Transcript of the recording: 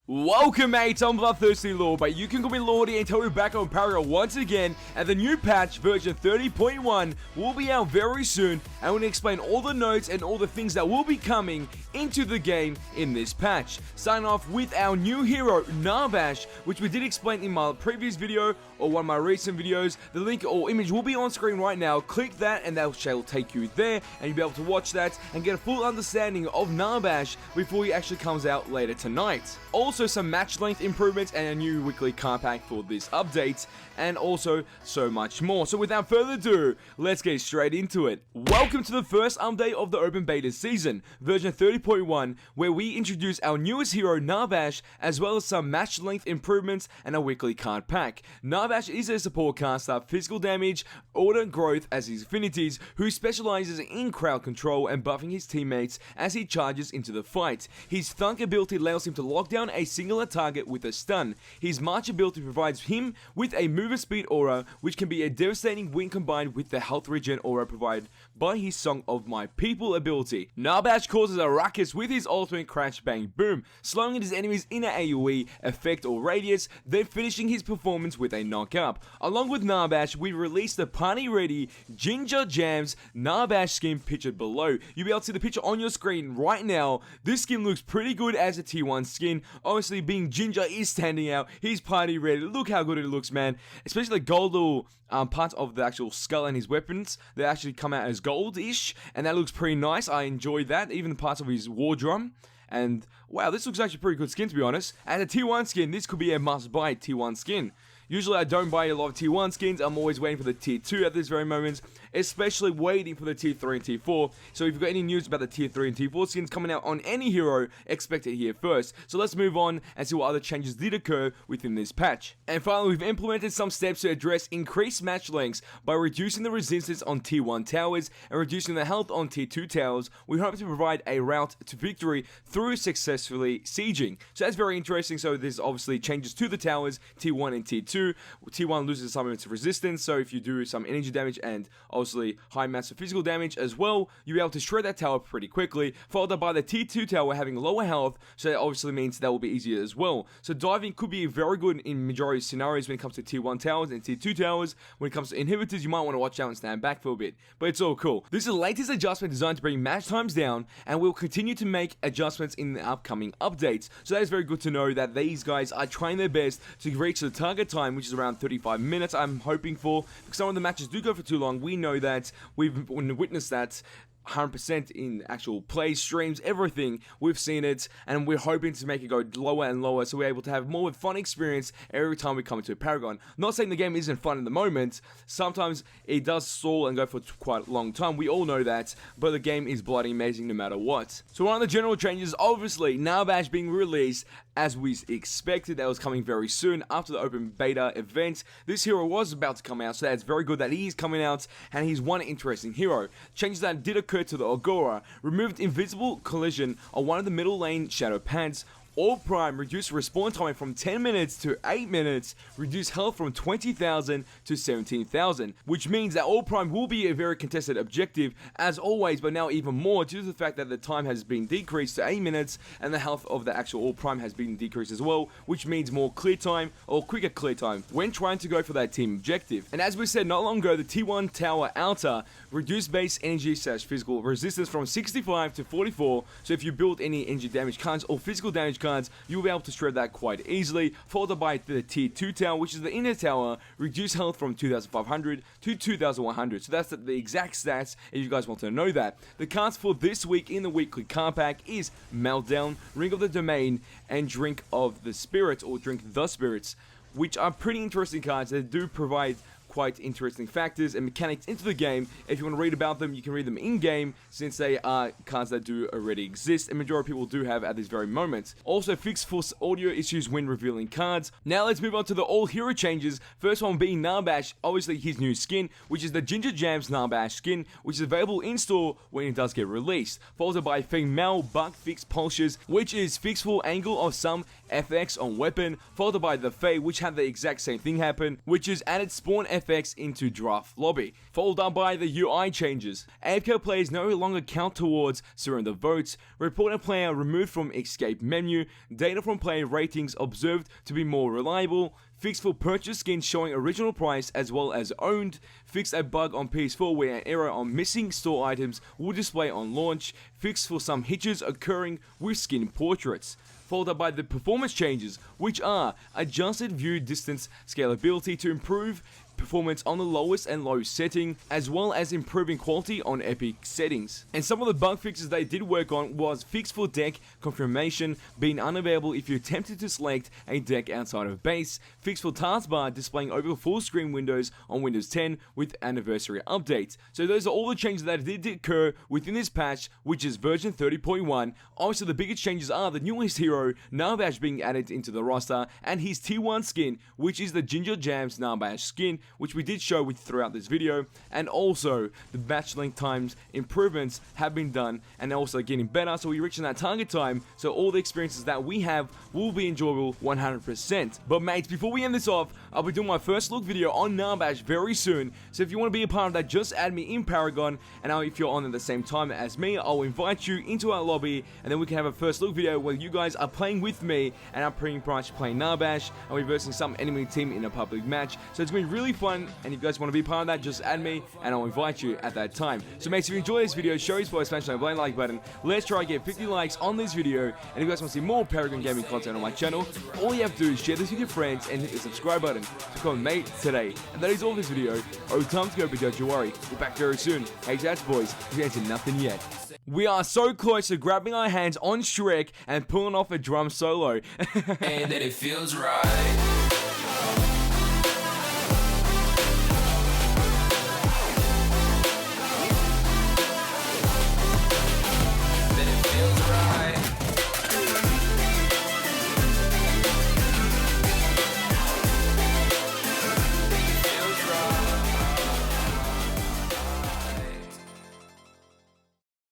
Welcome mates, I'm Bloodthirsty Lord, but you can call me Lordy and we're back on Paragon once again, and the new patch, version 30.1, will be out very soon, and we're going to explain all the notes and all the things that will be coming into the game in this patch. Starting off with our new hero, Narbash, which we did explain in my previous video, or one of my recent videos. The link or image will be on screen right now. Click that and that shall take you there, and you'll be able to watch that and get a full understanding of Narbash before he actually comes out later tonight. Also some match length improvements and a new weekly card pack for this update, and also so much more. So without further ado, let's get straight into it. Welcome to the first update of the open beta season, version 30.1, where we introduce our newest hero Narbash, as well as some match length improvements and a weekly card pack. Narbash is a support caster, physical damage, order growth as his affinities, who specializes in crowd control and buffing his teammates as he charges into the fight. His thunk ability allows him to lock down a singular target with a stun. His march ability provides him with a movement speed aura, which can be a devastating when combined with the health regen aura provided by his Song of My People ability. Narbash causes a ruckus with his ultimate Crash Bang Boom, slowing his enemies in an AoE effect or radius, then finishing his performance with a knock-up. Along with Narbash, we released the party-ready Ginger Jamz Narbash skin pictured below. You'll be able to see the picture on your screen right now. This skin looks pretty good as a tier 1 skin. Obviously, being Ginger is standing out. He's party ready. Look how good it looks, man. Especially the gold little parts of the actual skull and his weapons. They actually come out as gold-ish, and that looks pretty nice. I enjoyed that. Even the parts of his war drum. And wow, this looks actually a pretty good skin, to be honest. As a tier 1 skin, this could be a must-buy tier 1 skin. Usually I don't buy a lot of tier 1 skins, I'm always waiting for the tier 2 at this very moment, especially waiting for the tier 3 and tier 4, so if you've got any news about the tier 3 and tier 4 skins coming out on any hero, expect it here first. So let's move on and see what other changes did occur within this patch. And finally, we've implemented some steps to address increased match lengths by reducing the resistance on tier 1 towers and reducing the health on tier 2 towers. We hope to provide a route to victory through successfully sieging. So that's very interesting. So there's obviously changes to the towers, tier 1 and tier 2. Tier 1 loses some of its resistance, so if you do some energy damage and obviously high massive physical damage as well, you'll be able to shred that tower pretty quickly, followed by the tier 2 tower having lower health, so that obviously means that will be easier as well. So diving could be very good in majority of scenarios when it comes to tier 1 towers and tier 2 towers. When it comes to inhibitors, you might want to watch out and stand back for a bit, but it's all cool. This is the latest adjustment designed to bring match times down, and we'll continue to make adjustments in the upcoming updates. So that is very good to know that these guys are trying their best to reach the target time, which is around 35 minutes, I'm hoping for, because some of the matches do go for too long. We know that, we've witnessed that 100% in actual play streams, everything, we've seen it, and we're hoping to make it go lower and lower so we're able to have more of a fun experience every time we come into a Paragon. Not saying the game isn't fun at the moment, sometimes it does stall and go for quite a long time, we all know that, but the game is bloody amazing no matter what. So one of the general changes, obviously, Narbash being released as we expected. That was coming very soon after the open beta event. This hero was about to come out, so that's very good that he's coming out, and he's one interesting hero. Changes that did occur to the Agora: removed invisible collision on one of the middle lane shadow pads. All Prime reduced respawn time from 10 minutes to 8 minutes, reduced health from 20,000 to 17,000, which means that All Prime will be a very contested objective as always, but now even more due to the fact that the time has been decreased to 8 minutes and the health of the actual All Prime has been decreased as well, which means more clear time or quicker clear time when trying to go for that team objective. And as we said not long ago, the tier 1 tower outer reduced base energy / physical resistance from 65 to 44, so if you build any energy damage cards or physical damage cards, you'll be able to shred that quite easily, followed by the tier 2 tower, which is the inner tower, reduce health from 2,500 to 2,100. So that's the exact stats if you guys want to know that. The cards for this week in the weekly card pack is Meltdown, Ring of the Domain, and Drink of the Spirits, or Drink the Spirits, which are pretty interesting cards that do provide quite interesting factors and mechanics into the game. If you want to read about them, you can read them in-game, since they are cards that do already exist, and majority of people do have at this very moment. Also, fixed for audio issues when revealing cards. Now let's move on to the all-hero changes. First one being Narbash, obviously his new skin, which is the Ginger Jamz Narbash skin, which is available in store when it does get released. Followed by female bug fixed pulses, which is fixed for angle of some FX on weapon, followed by the Fae, which had the exact same thing happen, which is added spawn FX into draft lobby, followed up by the UI changes. AFK players no longer count towards surrender votes, report a player removed from escape menu, data from player ratings observed to be more reliable, fixed for purchase skins showing original price as well as owned, fixed a bug on PS4 where an error on missing store items will display on launch, fixed for some hitches occurring with skin portraits, followed up by the performance changes, which are adjusted view distance scalability to improve performance on the lowest and low setting, as well as improving quality on epic settings. And some of the bug fixes they did work on was fixed for deck confirmation being unavailable if you attempted to select a deck outside of base, fixed for taskbar displaying over full screen windows on Windows 10 with anniversary updates. So those are all the changes that did occur within this patch, which is version 30.1. Obviously the biggest changes are the newest hero, Narbash, being added into the roster, and his tier 1 skin, which is the Ginger Jamz Narbash skin, which we did show throughout this video, and also the match length times improvements have been done and also getting better, so we're reaching that target time, so all the experiences that we have will be enjoyable 100%. But mates, before we end this off, I'll be doing my first look video on Narbash very soon, so if you want to be a part of that, just add me in Paragon, and now if you're on at the same time as me, I'll invite you into our lobby, and then we can have a first look video where you guys are playing with me, and I'm pretty much playing Narbash, and we're versing some enemy team in a public match, so it's going to be really fun, and if you guys want to be part of that, just add me, and I'll invite you at that time. So mates, if you enjoy this video, show your support, smash that like button, let's try to get 50 likes on this video, and if you guys want to see more Paragon Gaming content on my channel, all you have to do is share this with your friends, and hit the subscribe button to become a mate today. And that is all this video. Oh, time to go, but don't you worry, we're back very soon. Hey Jats boys, we ain't seen nothing yet. We are so close to grabbing our hands on Shrek and pulling off a drum solo. And that it feels right.